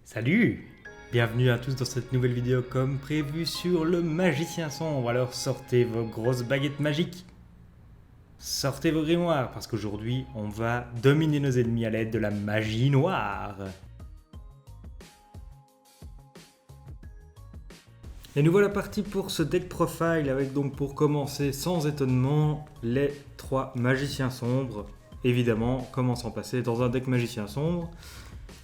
Salut! Bienvenue à tous dans cette nouvelle vidéo comme prévu sur le magicien sombre. Alors sortez vos grosses baguettes magiques, sortez vos grimoires parce qu'aujourd'hui on va dominer nos ennemis à l'aide de la magie noire. Et nous voilà partis pour ce deck profile avec donc pour commencer sans étonnement les 3 magiciens sombres. Évidemment, comment s'en passer dans un deck magicien sombre.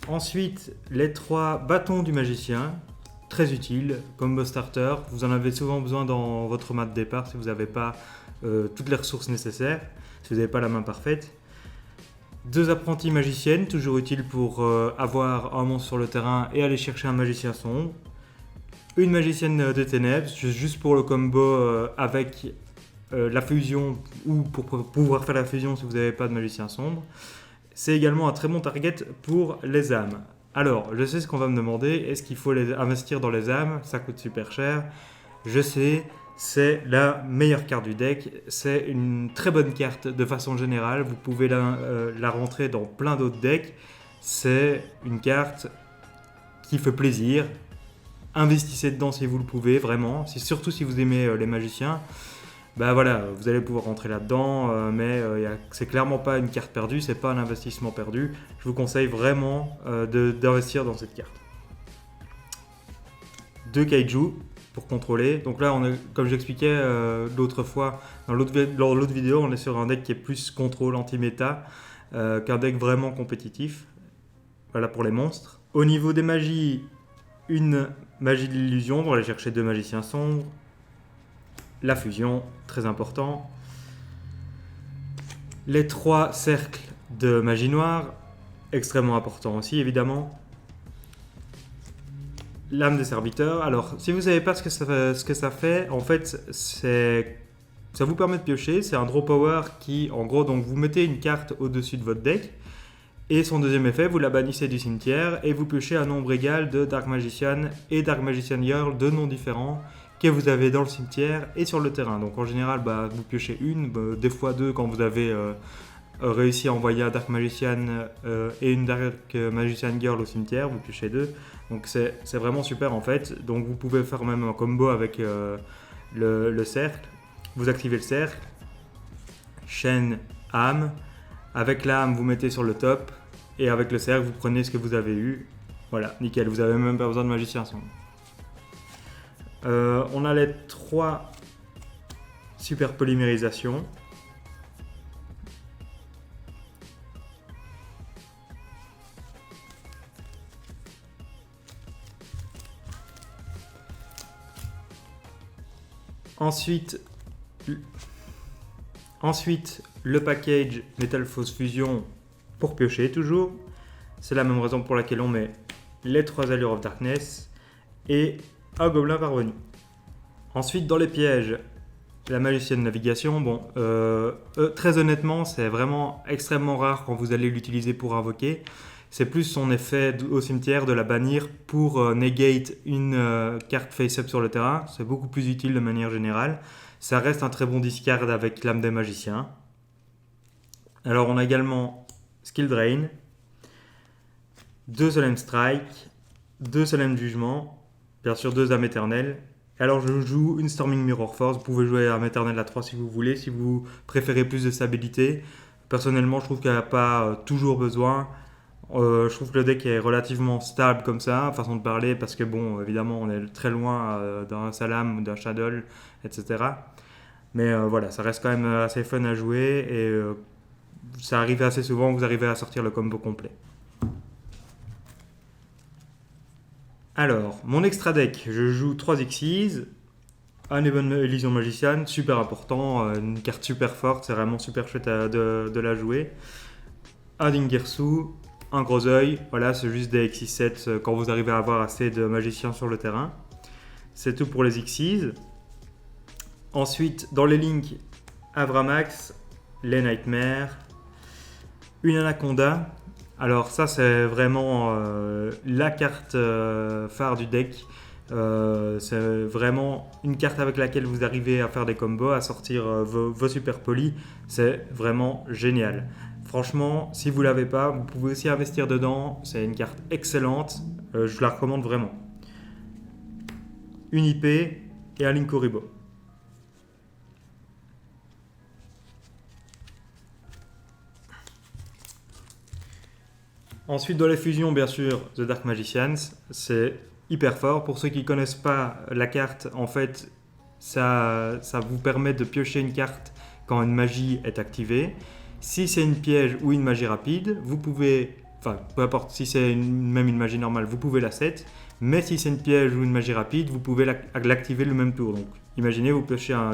Ensuite, les 3 bâtons du magicien, très utiles, combo starter. Vous en avez souvent besoin dans votre mat de départ si vous n'avez pas toutes les ressources nécessaires, si vous n'avez pas la main parfaite. 2 apprentis magiciennes, toujours utiles pour avoir un monstre sur le terrain et aller chercher un magicien sombre. Une magicienne de ténèbres, juste pour le combo avec la fusion ou pour pouvoir faire la fusion si vous n'avez pas de magicien sombre. C'est également un très bon target pour les âmes. Alors, je sais ce qu'on va me demander, est-ce qu'il faut investir dans les âmes? Ça coûte super cher. Je sais, c'est la meilleure carte du deck, c'est une très bonne carte de façon générale, vous pouvez la rentrer dans plein d'autres decks. C'est une carte qui fait plaisir, investissez dedans si vous le pouvez, vraiment, surtout si vous aimez les magiciens. Bah voilà, vous allez pouvoir rentrer là-dedans, mais c'est clairement pas une carte perdue, c'est pas un investissement perdu. Je vous conseille vraiment d'investir dans cette carte. 2 kaiju pour contrôler. Donc là, comme j'expliquais l'autre fois, dans l'autre vidéo, on est sur un deck qui est plus contrôle anti-méta qu'un deck vraiment compétitif. Voilà pour les monstres. Au niveau des magies, une magie de l'illusion pour aller chercher 2 magiciens sombres. La fusion, très important. Les 3 cercles de magie noire, extrêmement important aussi évidemment. L'âme des serviteurs. Alors, si vous ne savez pas ce que ça fait, en fait, ça vous permet de piocher. C'est un draw power qui, en gros, donc vous mettez une carte au-dessus de votre deck. Et son deuxième effet, vous la bannissez du cimetière et vous piochez un nombre égal de Dark Magician et Dark Magician Girl, 2 noms différents que vous avez dans le cimetière et sur le terrain. Donc en général, vous piochez une, des fois 2 quand vous avez réussi à envoyer un Dark Magician et une Dark Magician Girl au cimetière, vous piochez 2. Donc c'est vraiment super en fait. Donc vous pouvez faire même un combo avec le cercle. Vous activez le cercle, chaîne, âme. Avec l'âme, vous mettez sur le top. Et avec le cercle, vous prenez ce que vous avez eu. Voilà, nickel, vous n'avez même pas besoin de magicien sombre. On a les 3 super polymérisations. Ensuite, le package Metal Force Fusion pour piocher toujours. C'est la même raison pour laquelle on met les 3 Allures of Darkness et un gobelin parvenu. Ensuite, dans les pièges, la magicienne navigation. Bon, très honnêtement, c'est vraiment extrêmement rare quand vous allez l'utiliser pour invoquer. C'est plus son effet au cimetière de la bannir pour negate une carte face-up sur le terrain. C'est beaucoup plus utile de manière générale. Ça reste un très bon discard avec l'âme des magiciens. Alors, on a également Skill Drain, 2 Solemn Strike, 2 Solemn Jugement, bien sûr 2 âmes éternelles. Alors je joue une Storming Mirror Force, vous pouvez jouer âme éternelle à 3 si vous voulez, si vous préférez plus de stabilité. Personnellement, je trouve qu'elle n'a pas toujours besoin. Je trouve que le deck est relativement stable comme ça, façon de parler, parce que bon, évidemment, on est très loin d'un Salam ou d'un Shadow, etc. Mais voilà, ça reste quand même assez fun à jouer et ça arrive assez souvent que vous arrivez à sortir le combo complet. Alors, mon extra deck, je joue 3 Xyz, un Ebon Elysion Magician, super important, une carte super forte, c'est vraiment super chouette de la jouer. Un Dingirsu, un gros œil, voilà, c'est juste des Xyz7 quand vous arrivez à avoir assez de magiciens sur le terrain. C'est tout pour les Xyz. Ensuite, dans les links, Avramax, les Nightmares, une Anaconda. Alors ça, c'est vraiment la carte phare du deck. C'est vraiment une carte avec laquelle vous arrivez à faire des combos, à sortir vos super polis. C'est vraiment génial. Franchement, si vous l'avez pas, vous pouvez aussi investir dedans. C'est une carte excellente. Je la recommande vraiment. Une IP et un Linkuriboh. Ensuite, dans les fusions, bien sûr, The Dark Magicians, c'est hyper fort. Pour ceux qui ne connaissent pas la carte, en fait, ça vous permet de piocher une carte quand une magie est activée. Si c'est une piège ou une magie rapide, vous pouvez, enfin, peu importe, si c'est même une magie normale, vous pouvez la set. Mais si c'est une piège ou une magie rapide, vous pouvez l'activer le même tour. Donc, imaginez, vous piochez un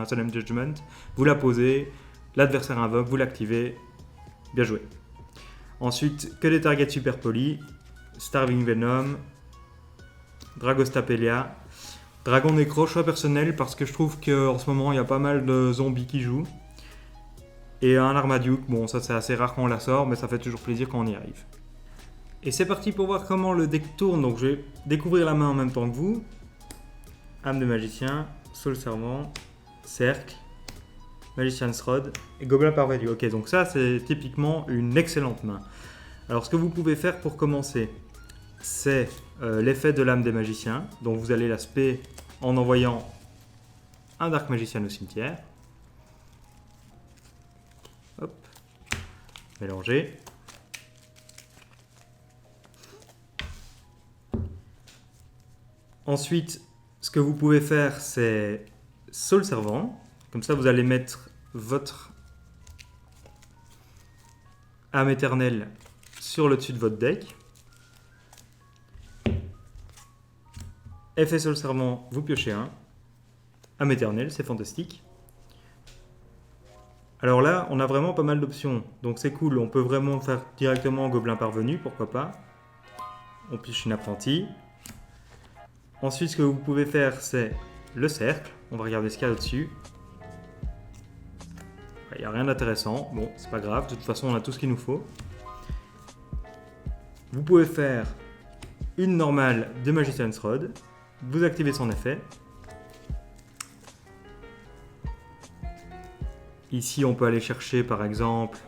Solemn Judgment, vous la posez, l'adversaire invoque, vous l'activez, bien joué. Ensuite, que des targets super polis, Starving Venom, Dragostapelia, Dragon Nécro, choix personnel parce que je trouve qu'en ce moment il y a pas mal de zombies qui jouent. Et un Armaduke, bon ça c'est assez rare quand on la sort, mais ça fait toujours plaisir quand on y arrive. Et c'est parti pour voir comment le deck tourne, donc je vais découvrir la main en même temps que vous. Âme de Magicien, Soul Servant, Cercle, Magician's Rod et Gobelin Parvenu. Ok, donc ça c'est typiquement une excellente main. Alors ce que vous pouvez faire pour commencer, c'est l'effet de l'âme des magiciens. Donc vous allez la spé en envoyant un Dark Magician au cimetière. Hop, mélanger. Ensuite, ce que vous pouvez faire, c'est Soul Servant. Comme ça, vous allez mettre votre âme éternelle sur le dessus de votre deck. Effet Soul Servant, vous piochez un. Âme éternelle, c'est fantastique. Alors là, on a vraiment pas mal d'options. Donc c'est cool, on peut vraiment faire directement Gobelin Parvenu, pourquoi pas. On pioche une apprentie. Ensuite, ce que vous pouvez faire, c'est le cercle. On va regarder ce qu'il y a au-dessus. Il n'y a rien d'intéressant. Bon, c'est pas grave. De toute façon, on a tout ce qu'il nous faut. Vous pouvez faire une normale de Magician's Rod. Vous activez son effet. Ici, on peut aller chercher, par exemple,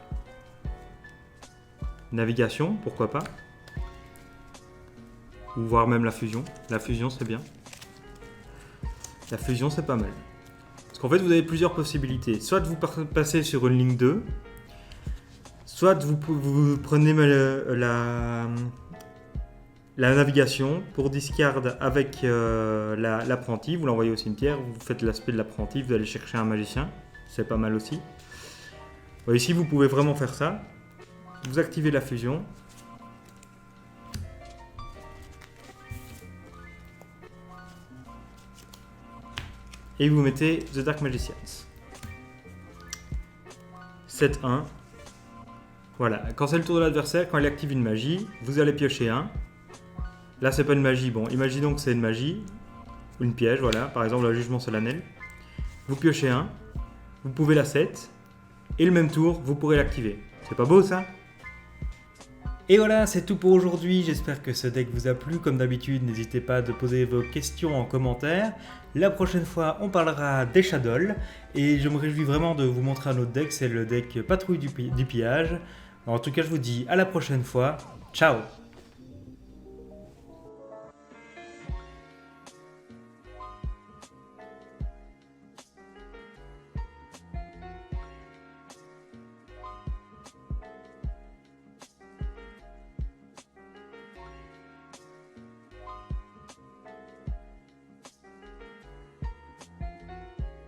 navigation, pourquoi pas. Ou voire même la fusion. La fusion, c'est bien. La fusion, c'est pas mal. Parce qu'en fait, vous avez plusieurs possibilités. Soit vous passez sur une ligne 2, soit vous prenez la navigation pour discard avec l'apprenti, vous l'envoyez au cimetière, vous faites l'aspect de l'apprenti, vous allez chercher un magicien, c'est pas mal aussi. Bon, ici, vous pouvez vraiment faire ça. Vous activez la fusion. Et vous mettez The Dark Magicians. 7-1. Voilà, quand c'est le tour de l'adversaire, quand il active une magie, vous allez piocher un. Là, c'est pas une magie. Bon, imaginons que c'est une magie, ou une piège, voilà. Par exemple, le jugement solennel. Vous piochez un, vous pouvez la set, et le même tour, vous pourrez l'activer. C'est pas beau, ça ? Et voilà, c'est tout pour aujourd'hui. J'espère que ce deck vous a plu. Comme d'habitude, n'hésitez pas à poser vos questions en commentaire. La prochaine fois, on parlera des Shadows. Et je me réjouis vraiment de vous montrer un autre deck. C'est le deck Patrouille du Pillage. En tout cas, je vous dis à la prochaine fois. Ciao!